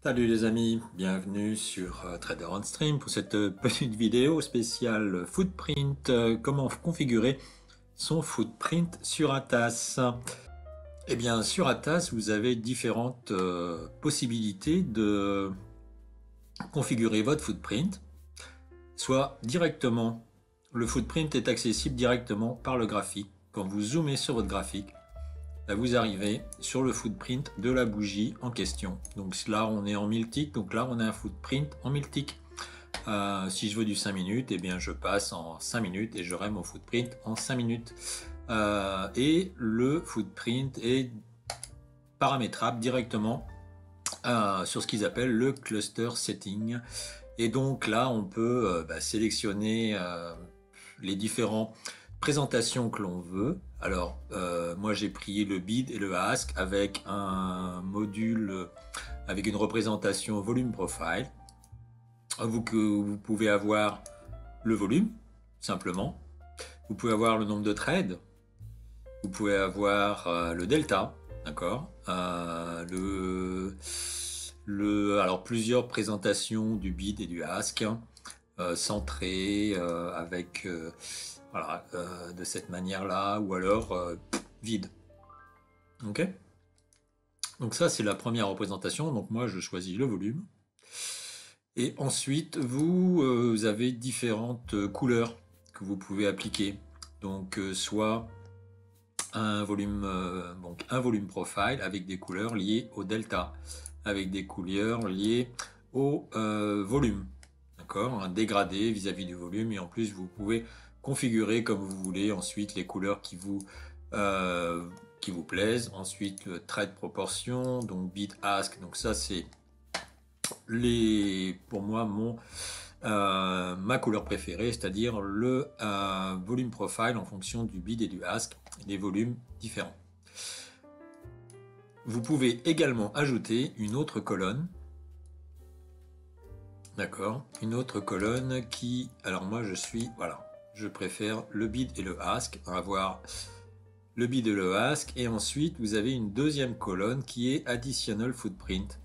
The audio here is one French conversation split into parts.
Salut les amis, bienvenue sur Trader on Stream pour cette petite vidéo spéciale footprint, comment configurer son footprint sur Atas. Eh bien sur Atas vous avez différentes possibilités de configurer votre footprint, soit directement, le footprint est accessible directement par le graphique. Quand vous zoomez sur votre graphique, vous arrivez sur le footprint de la bougie en question. Donc là on est en 1000 ticks, donc là on a un footprint en 1000 ticks. Si je veux du 5 minutes, eh bien je passe en 5 minutes et j'aurai mon footprint en 5 minutes. Et le footprint est paramétrable directement sur ce qu'ils appellent le cluster setting. Et donc là on peut sélectionner les différents présentations que l'on veut. Alors moi j'ai pris le bid et le ask avec un module avec une représentation volume profile. Vous pouvez avoir le volume simplement, vous pouvez avoir le nombre de trades, vous pouvez avoir le delta, d'accord, alors plusieurs présentations du bid et du ask, centrées avec voilà, de cette manière-là, ou alors vide. Ok. Donc ça, c'est la première représentation. Donc moi, je choisis le volume. Et ensuite, vous avez différentes couleurs que vous pouvez appliquer. Donc soit un volume profile avec des couleurs liées au delta, avec des couleurs liées au volume. D'accord, un dégradé vis-à-vis du volume, et en plus vous pouvez configurer comme vous voulez ensuite les couleurs qui vous plaisent. Ensuite le trade proportion, donc bid ask, donc ça c'est pour moi ma couleur préférée, c'est-à-dire le volume profile en fonction du bid et du ask, des volumes différents. Vous pouvez également ajouter une autre colonne. D'accord, une autre colonne qui, alors moi je préfère le bid et le ask, avoir le bid et le ask, et ensuite vous avez une deuxième colonne qui est additional footprint,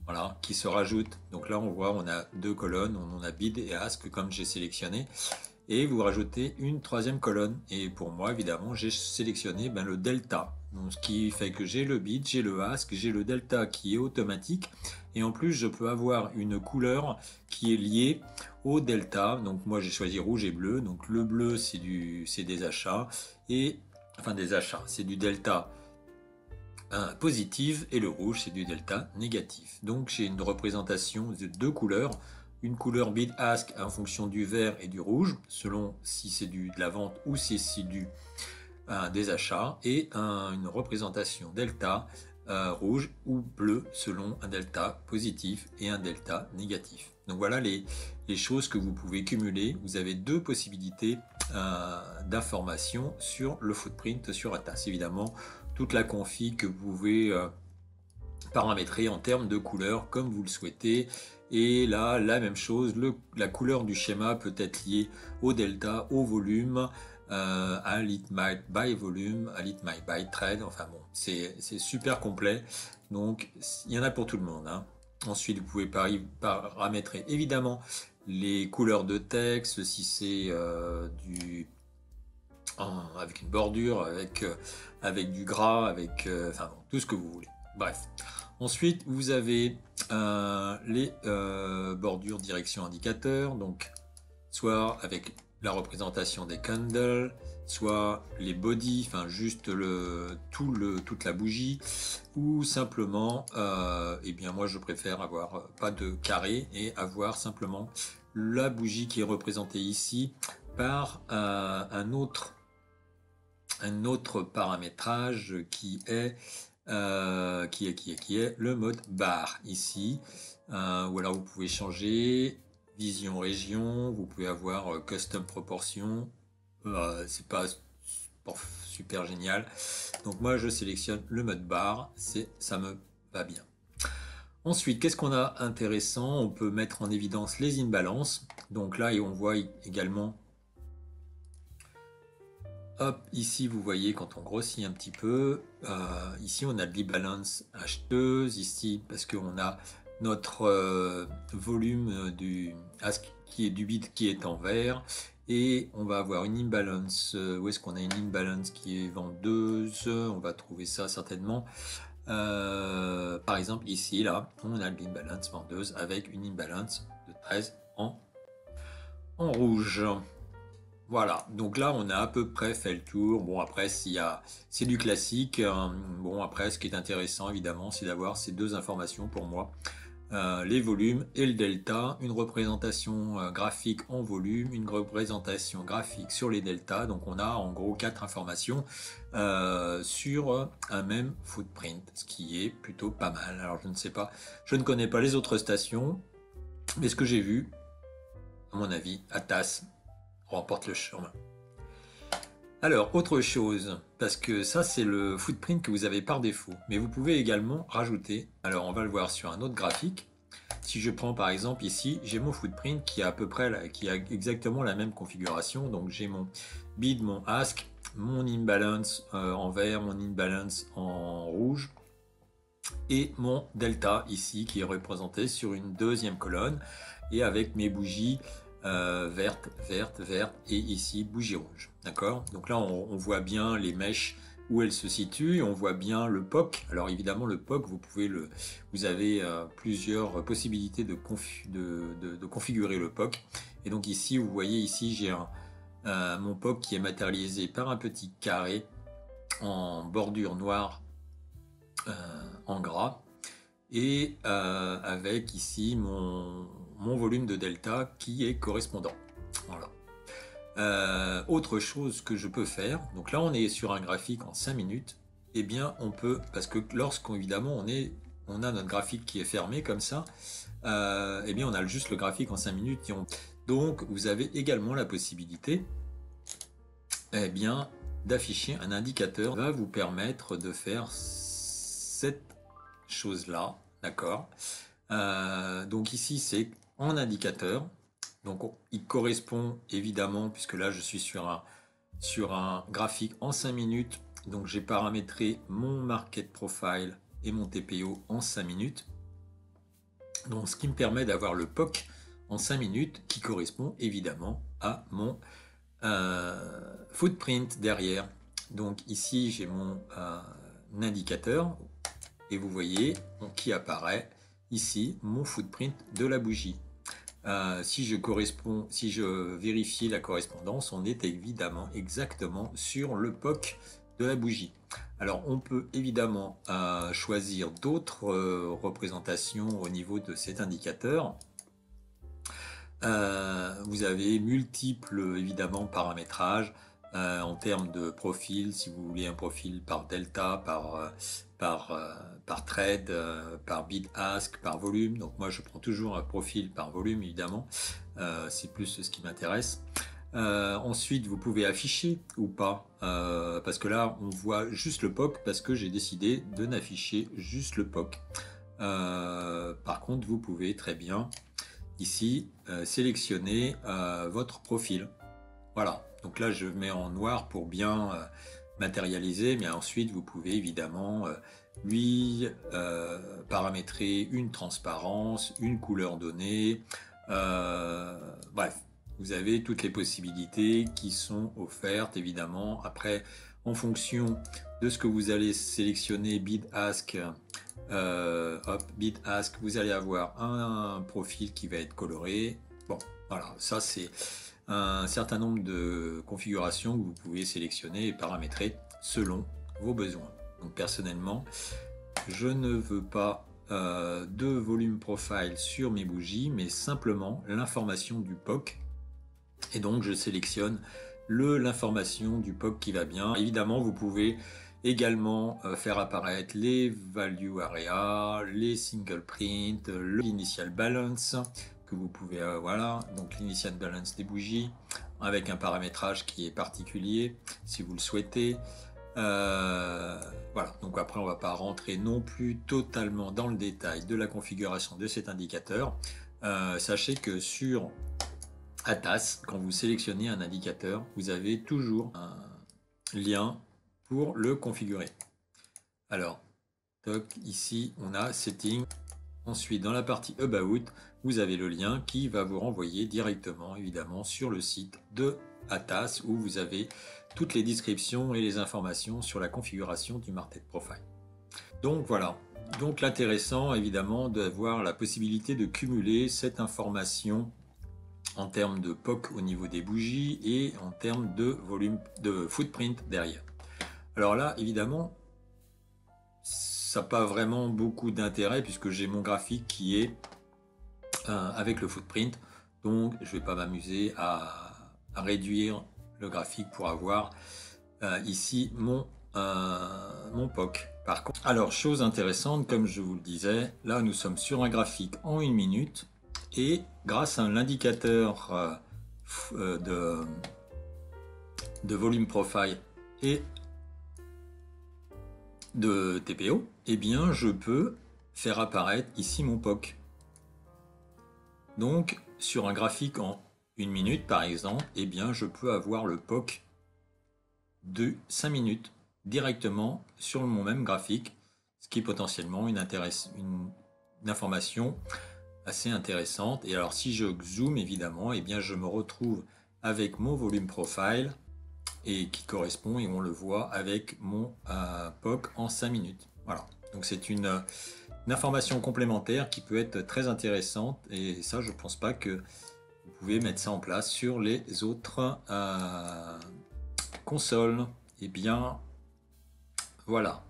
voilà, qui se rajoute. Donc là on voit, on a deux colonnes, on a bid et ask comme j'ai sélectionné, et vous rajoutez une troisième colonne, et pour moi évidemment j'ai sélectionné le delta, donc ce qui fait que j'ai le bid, j'ai le ask, j'ai le delta qui est automatique, et en plus je peux avoir une couleur qui est liée au delta. Donc moi j'ai choisi rouge et bleu, donc le bleu c'est des achats, et enfin des achats, c'est du delta positif, et le rouge c'est du delta négatif. Donc j'ai une représentation de deux couleurs, une couleur bid ask en fonction du vert et du rouge, selon si c'est de la vente ou si c'est des achats, et une représentation delta rouge ou bleu selon un delta positif et un delta négatif. Donc voilà les choses que vous pouvez cumuler. Vous avez deux possibilités d'information sur le footprint sur Atas. Évidemment, toute la config que vous pouvez paramétrer en termes de couleur comme vous le souhaitez. Et là, la même chose, la couleur du schéma peut être liée au delta, au volume, à lit by volume, à lit by trade. Enfin bon, c'est super complet. Donc il y en a pour tout le monde, hein. Ensuite, vous pouvez paramétrer évidemment les couleurs de texte, si c'est avec une bordure, avec du gras, enfin bon, tout ce que vous voulez. Bref. Ensuite, vous avez les bordures direction indicateur, donc soit avec la représentation des candles, soit les body, enfin juste toute la bougie, ou simplement, eh bien moi je préfère avoir pas de carré et avoir simplement la bougie qui est représentée ici par un autre paramétrage qui est le mode bar ici, ou alors vous pouvez changer vision région, vous pouvez avoir custom proportion, c'est pas super génial, donc moi je sélectionne le mode bar, ça me va bien. Ensuite, qu'est-ce qu'on a intéressant? On peut mettre en évidence les imbalances, donc là et on voit également. Hop, ici vous voyez quand on grossit un petit peu, ici on a l'imbalance acheteuse, ici parce qu'on a notre volume du ASC qui est du bit qui est en vert, et on va avoir une imbalance. Où est-ce qu'on a une imbalance qui est vendeuse? On va trouver ça certainement. Par exemple ici, là, on a l'imbalance vendeuse avec une imbalance de 13 en rouge. Voilà, donc là on a à peu près fait le tour. Bon, après c'est du classique. Bon, après ce qui est intéressant évidemment, c'est d'avoir ces deux informations pour moi. Les volumes et le delta, une représentation graphique en volume, une représentation graphique sur les deltas. Donc on a en gros 4 informations sur un même footprint, ce qui est plutôt pas mal. Alors je ne sais pas, je ne connais pas les autres stations, mais ce que j'ai vu, à mon avis, Atas remporte le chemin. Alors, autre chose, parce que ça c'est le footprint que vous avez par défaut, mais vous pouvez également rajouter, alors on va le voir sur un autre graphique. Si je prends par exemple ici, j'ai mon footprint qui a à peu près, qui a exactement la même configuration, donc j'ai mon bid, mon ask, mon imbalance en vert, mon imbalance en rouge, et mon delta ici qui est représenté sur une deuxième colonne, et avec mes bougies verte, verte, verte, et ici bougie rouge. D'accord? Donc là on voit bien les mèches où elles se situent, on voit bien le POC. Alors évidemment le POC, vous avez plusieurs possibilités de configurer le POC. Et donc ici vous voyez ici j'ai mon POC qui est matérialisé par un petit carré en bordure noire en gras, et avec ici mon volume de delta qui est correspondant. Voilà. Autre chose que je peux faire, donc là on est sur un graphique en 5 minutes, et eh bien on peut, parce que lorsqu'on évidemment on a notre graphique qui est fermé comme ça, et eh bien on a juste le graphique en 5 minutes, donc vous avez également la possibilité eh bien d'afficher un indicateur qui va vous permettre de faire cette chose là, d'accord. Donc ici c'est en indicateur, donc il correspond évidemment, puisque là je suis sur un graphique en 5 minutes, donc j'ai paramétré mon market profile et mon TPO en 5 minutes, donc ce qui me permet d'avoir le POC en 5 minutes qui correspond évidemment à mon footprint derrière. Donc ici j'ai mon indicateur, et vous voyez qui apparaît ici mon footprint de la bougie. Si je vérifie la correspondance, on est évidemment exactement sur le POC de la bougie. Alors on peut évidemment choisir d'autres représentations au niveau de cet indicateur. Vous avez multiples évidemment paramétrages en termes de profil, si vous voulez un profil par delta, par trade, par bid ask, par volume. Donc moi je prends toujours un profil par volume évidemment, c'est plus ce qui m'intéresse. Ensuite vous pouvez afficher ou pas, parce que là on voit juste le POC, parce que j'ai décidé de n'afficher juste le POC. Par contre vous pouvez très bien ici sélectionner votre profil. Voilà, donc là je mets en noir pour bien matérialiser, mais ensuite vous pouvez évidemment lui paramétrer une transparence, une couleur donnée, bref, vous avez toutes les possibilités qui sont offertes évidemment. Après, en fonction de ce que vous allez sélectionner, bid ask, bid ask, vous allez avoir un profil qui va être coloré. Bon, voilà, ça c'est un certain nombre de configurations que vous pouvez sélectionner et paramétrer selon vos besoins. Donc personnellement, je ne veux pas de volume profile sur mes bougies, mais simplement l'information du POC. Et donc je sélectionne l'information du POC qui va bien. Évidemment, vous pouvez également faire apparaître les value area, les single print, l'initial balance que vous pouvez, voilà, donc l'initial balance des bougies avec un paramétrage qui est particulier si vous le souhaitez. Voilà, donc après on va pas rentrer non plus totalement dans le détail de la configuration de cet indicateur. Sachez que sur Atas, quand vous sélectionnez un indicateur, vous avez toujours un lien pour le configurer. Alors, ici on a setting, Ensuite, dans la partie About, vous avez le lien qui va vous renvoyer directement, évidemment, sur le site de Atas où vous avez toutes les descriptions et les informations sur la configuration du Market Profile. Donc voilà. Donc l'intéressant, évidemment, d'avoir la possibilité de cumuler cette information en termes de POC au niveau des bougies et en termes de volume de footprint derrière. Alors là, évidemment, ça n'a pas vraiment beaucoup d'intérêt puisque j'ai mon graphique qui est avec le footprint. Donc, je ne vais pas m'amuser à réduire le graphique pour avoir ici mon POC. Par contre, alors, chose intéressante, comme je vous le disais, là, nous sommes sur un graphique en 1 minute et grâce à l'indicateur de volume profile et de TPO, eh bien, je peux faire apparaître ici mon POC. Donc, sur un graphique en 1 minute, par exemple, eh bien, je peux avoir le POC de 5 minutes directement sur mon même graphique, ce qui est potentiellement une information assez intéressante. Et alors, si je zoome, évidemment, eh bien, je me retrouve avec mon volume profile et qui correspond, et on le voit, avec mon POC en 5 minutes. Voilà. Donc, c'est une information complémentaire qui peut être très intéressante et ça, je pense pas que vous pouvez mettre ça en place sur les autres consoles. Et bien, voilà.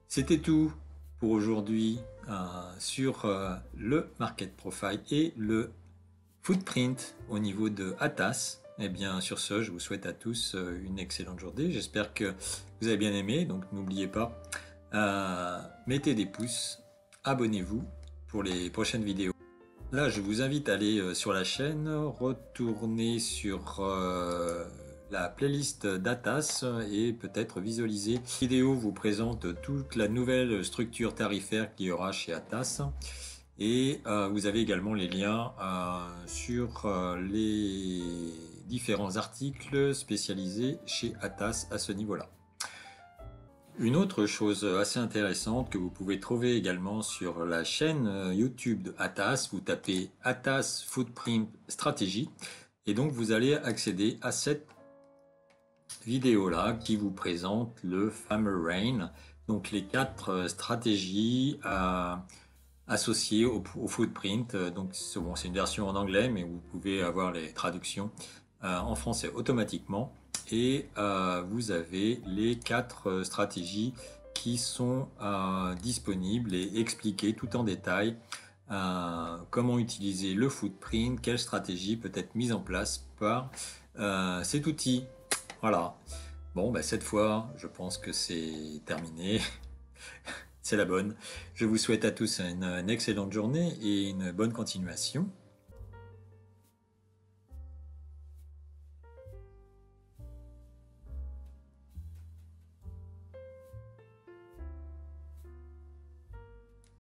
C'était tout pour aujourd'hui sur le Market Profile et le Footprint au niveau de Atas. Et bien, sur ce, je vous souhaite à tous une excellente journée. J'espère que vous avez bien aimé. Donc, n'oubliez pas, mettez des pouces, abonnez-vous pour les prochaines vidéos. Là, je vous invite à aller sur la chaîne, retourner sur la playlist d'Atas et peut-être visualiser. La vidéo vous présente toute la nouvelle structure tarifaire qu'il y aura chez Atas. Et vous avez également les liens sur les différents articles spécialisés chez Atas à ce niveau-là. Une autre chose assez intéressante que vous pouvez trouver également sur la chaîne YouTube de Atas, vous tapez Atas Footprint Stratégie et donc vous allez accéder à cette vidéo-là qui vous présente le fameux RAIN, donc les 4 stratégies associées au footprint. Donc c'est une version en anglais, mais vous pouvez avoir les traductions en français automatiquement. Et vous avez les 4 stratégies qui sont disponibles et expliquées tout en détail. Comment utiliser le footprint, quelle stratégie peut être mise en place par cet outil. Voilà. Bon, bah, cette fois, je pense que c'est terminé. C'est la bonne. Je vous souhaite à tous une excellente journée et une bonne continuation.